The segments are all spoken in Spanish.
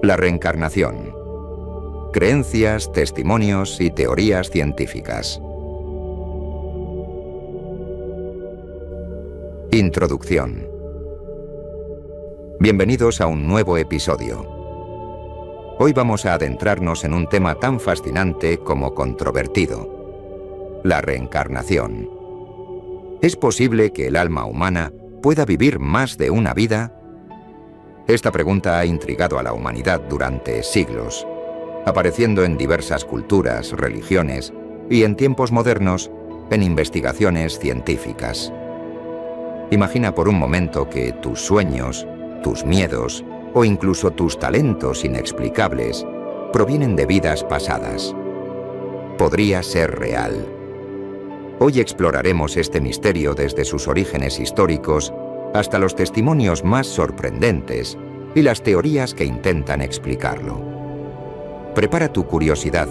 La reencarnación. Creencias, testimonios y teorías científicas. Introducción. Bienvenidos a un nuevo episodio. Hoy vamos a adentrarnos en un tema tan fascinante como controvertido: la reencarnación. ¿Es posible que el alma humana pueda vivir más de una vida? Esta pregunta ha intrigado a la humanidad durante siglos, apareciendo en diversas culturas, religiones y, en tiempos modernos, en investigaciones científicas. Imagina por un momento que tus sueños, tus miedos o incluso tus talentos inexplicables provienen de vidas pasadas. Podría ser real. Hoy exploraremos este misterio desde sus orígenes históricos hasta los testimonios más sorprendentes y las teorías que intentan explicarlo. Prepara tu curiosidad,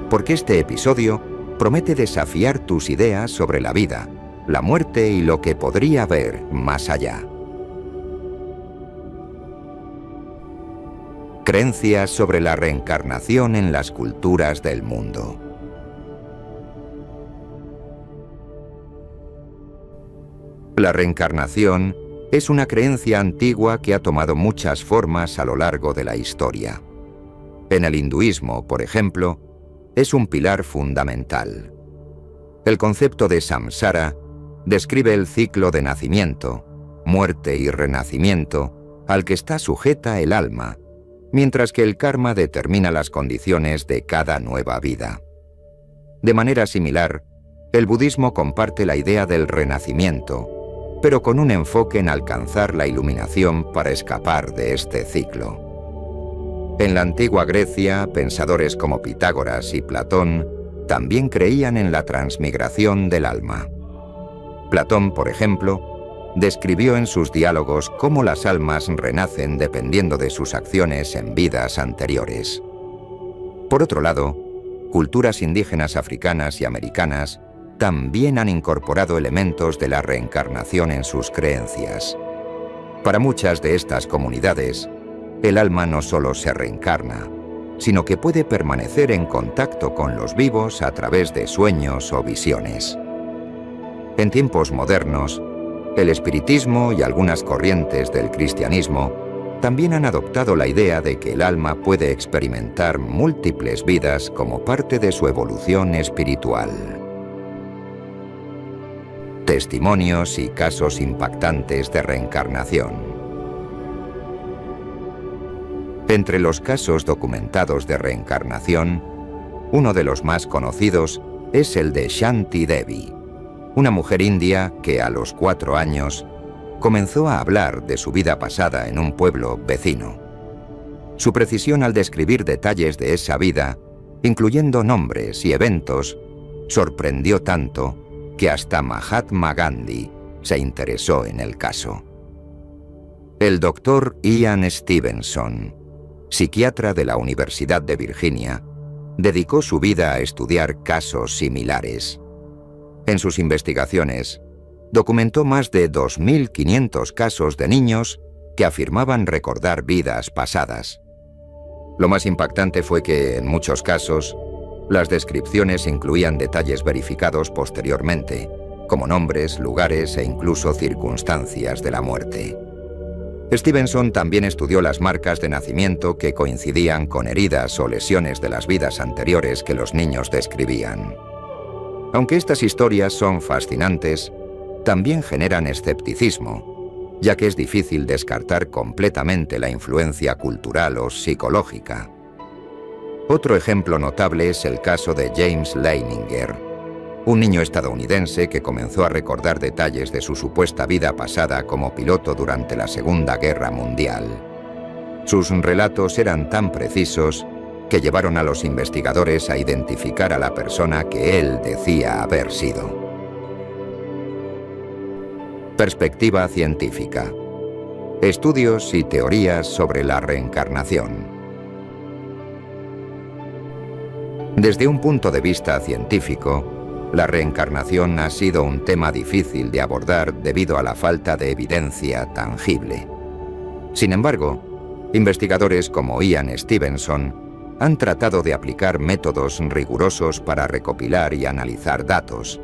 porque este episodio promete desafiar tus ideas sobre la vida, la muerte y lo que podría haber más allá. Creencias sobre la reencarnación en las culturas del mundo. La reencarnación es una creencia antigua que ha tomado muchas formas a lo largo de la historia. En el hinduismo, por ejemplo, es un pilar fundamental. El concepto de samsara describe el ciclo de nacimiento, muerte y renacimiento al que está sujeta el alma, mientras que el karma determina las condiciones de cada nueva vida. De manera similar, el budismo comparte la idea del renacimiento, pero con un enfoque en alcanzar la iluminación para escapar de este ciclo. En la antigua Grecia, pensadores como Pitágoras y Platón también creían en la transmigración del alma. Platón, por ejemplo, describió en sus diálogos cómo las almas renacen dependiendo de sus acciones en vidas anteriores. Por otro lado, culturas indígenas africanas y americanas también han incorporado elementos de la reencarnación en sus creencias. Para muchas de estas comunidades, el alma no solo se reencarna, sino que puede permanecer en contacto con los vivos a través de sueños o visiones. En tiempos modernos, el espiritismo y algunas corrientes del cristianismo también han adoptado la idea de que el alma puede experimentar múltiples vidas como parte de su evolución espiritual. Testimonios y casos impactantes de reencarnación. Entre los casos documentados de reencarnación, uno de los más conocidos es el de Shanti Devi, una mujer india que a los 4 años comenzó a hablar de su vida pasada en un pueblo vecino. Su precisión al describir detalles de esa vida, incluyendo nombres y eventos, sorprendió tanto que hasta Mahatma Gandhi se interesó en el caso. El doctor Ian Stevenson, psiquiatra de la Universidad de Virginia, dedicó su vida a estudiar casos similares. En sus investigaciones, documentó más de 2.500 casos de niños que afirmaban recordar vidas pasadas. Lo más impactante fue que, en muchos casos, las descripciones incluían detalles verificados posteriormente, como nombres, lugares e incluso circunstancias de la muerte. Stevenson también estudió las marcas de nacimiento que coincidían con heridas o lesiones de las vidas anteriores que los niños describían. Aunque estas historias son fascinantes, también generan escepticismo, ya que es difícil descartar completamente la influencia cultural o psicológica. Otro ejemplo notable es el caso de James Leininger, un niño estadounidense que comenzó a recordar detalles de su supuesta vida pasada como piloto durante la Segunda Guerra Mundial. Sus relatos eran tan precisos que llevaron a los investigadores a identificar a la persona que él decía haber sido. Perspectiva científica. Estudios y teorías sobre la reencarnación. Desde un punto de vista científico, la reencarnación ha sido un tema difícil de abordar debido a la falta de evidencia tangible. Sin embargo, Investigadores como Ian Stevenson han tratado de aplicar métodos rigurosos para recopilar y analizar datos.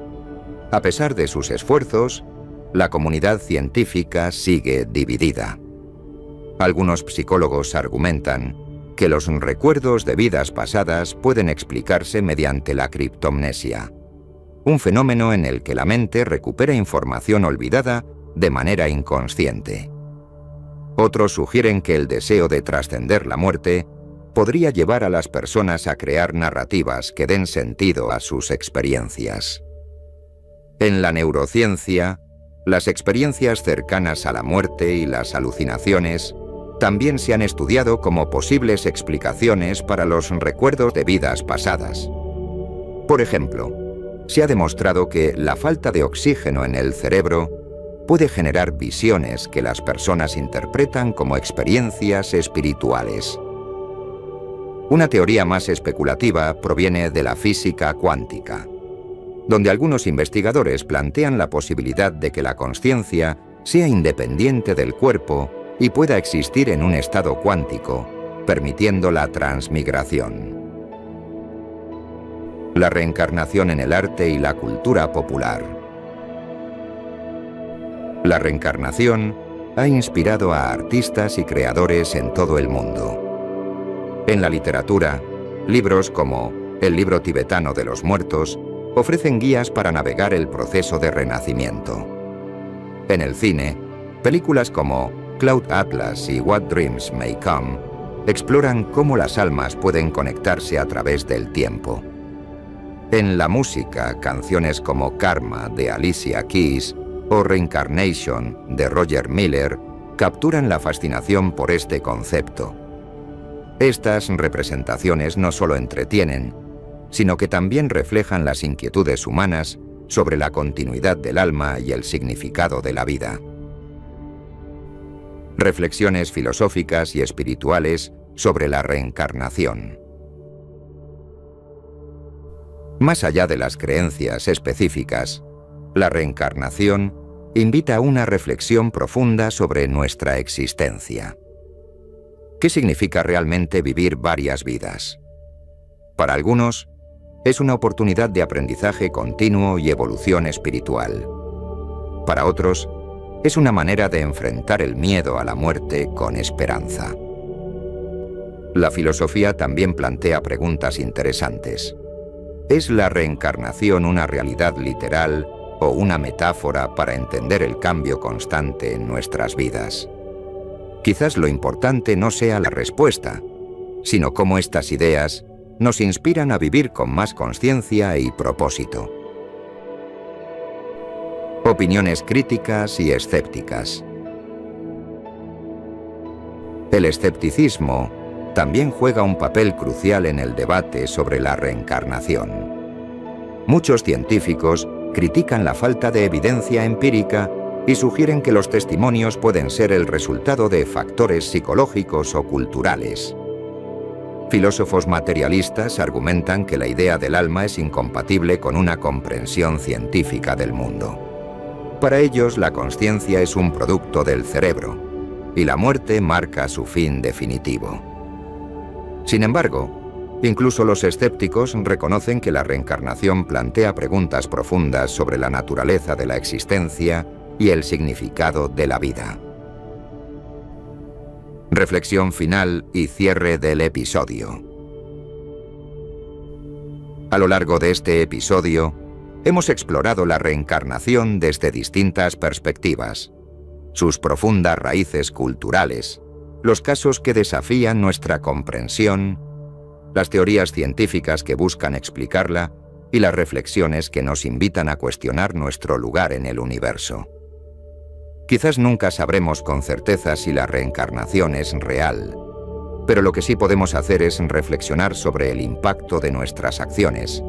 A pesar de sus esfuerzos, la comunidad científica sigue dividida. Algunos psicólogos argumentan que los recuerdos de vidas pasadas pueden explicarse mediante la criptomnesia, un fenómeno en el que la mente recupera información olvidada de manera inconsciente. Otros sugieren que el deseo de trascender la muerte podría llevar a las personas a crear narrativas que den sentido a sus experiencias. En la neurociencia, las experiencias cercanas a la muerte y las alucinaciones también se han estudiado como posibles explicaciones para los recuerdos de vidas pasadas. Por ejemplo, se ha demostrado que la falta de oxígeno en el cerebro puede generar visiones que las personas interpretan como experiencias espirituales. Una teoría más especulativa proviene de la física cuántica, donde algunos investigadores plantean la posibilidad de que la consciencia sea independiente del cuerpo y pueda existir en un estado cuántico, permitiendo la transmigración. La reencarnación en el arte y la cultura popular. La reencarnación ha inspirado a artistas y creadores en todo el mundo. En la literatura, libros como El libro tibetano de los muertos ofrecen guías para navegar el proceso de renacimiento. En el cine, películas como Cloud Atlas y What Dreams May Come exploran cómo las almas pueden conectarse a través del tiempo. En la música, canciones como Karma de Alicia Keys o Reincarnation de Roger Miller capturan la fascinación por este concepto. Estas representaciones no solo entretienen, sino que también reflejan las inquietudes humanas sobre la continuidad del alma y el significado de la vida. Reflexiones filosóficas y espirituales sobre la reencarnación. Más allá de las creencias específicas, la reencarnación invita a una reflexión profunda sobre nuestra existencia. ¿Qué significa realmente vivir varias vidas? Para algunos, es una oportunidad de aprendizaje continuo y evolución espiritual. Para otros, es una manera de enfrentar el miedo a la muerte con esperanza. La filosofía también plantea preguntas interesantes. ¿Es la reencarnación una realidad literal o una metáfora para entender el cambio constante en nuestras vidas? Quizás lo importante no sea la respuesta, sino cómo estas ideas nos inspiran a vivir con más conciencia y propósito. Opiniones críticas y escépticas. El escepticismo también juega un papel crucial en el debate sobre la reencarnación. Muchos científicos critican la falta de evidencia empírica y sugieren que los testimonios pueden ser el resultado de factores psicológicos o culturales. Filósofos materialistas argumentan que la idea del alma es incompatible con una comprensión científica del mundo. Para ellos, la consciencia es un producto del cerebro, y la muerte marca su fin definitivo. Sin embargo, incluso los escépticos reconocen que la reencarnación plantea preguntas profundas sobre la naturaleza de la existencia y el significado de la vida. Reflexión final y cierre del episodio. A lo largo de este episodio, hemos explorado la reencarnación desde distintas perspectivas, sus profundas raíces culturales, los casos que desafían nuestra comprensión, las teorías científicas que buscan explicarla y las reflexiones que nos invitan a cuestionar nuestro lugar en el universo. Quizás nunca sabremos con certeza si la reencarnación es real, pero lo que sí podemos hacer es reflexionar sobre el impacto de nuestras acciones,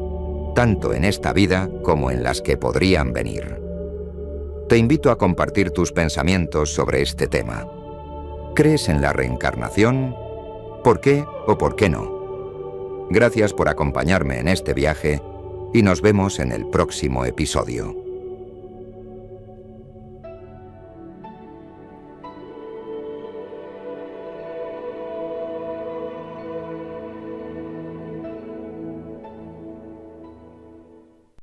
tanto en esta vida como en las que podrían venir. Te invito a compartir tus pensamientos sobre este tema. ¿Crees en la reencarnación? ¿Por qué o por qué no? Gracias por acompañarme en este viaje y nos vemos en el próximo episodio.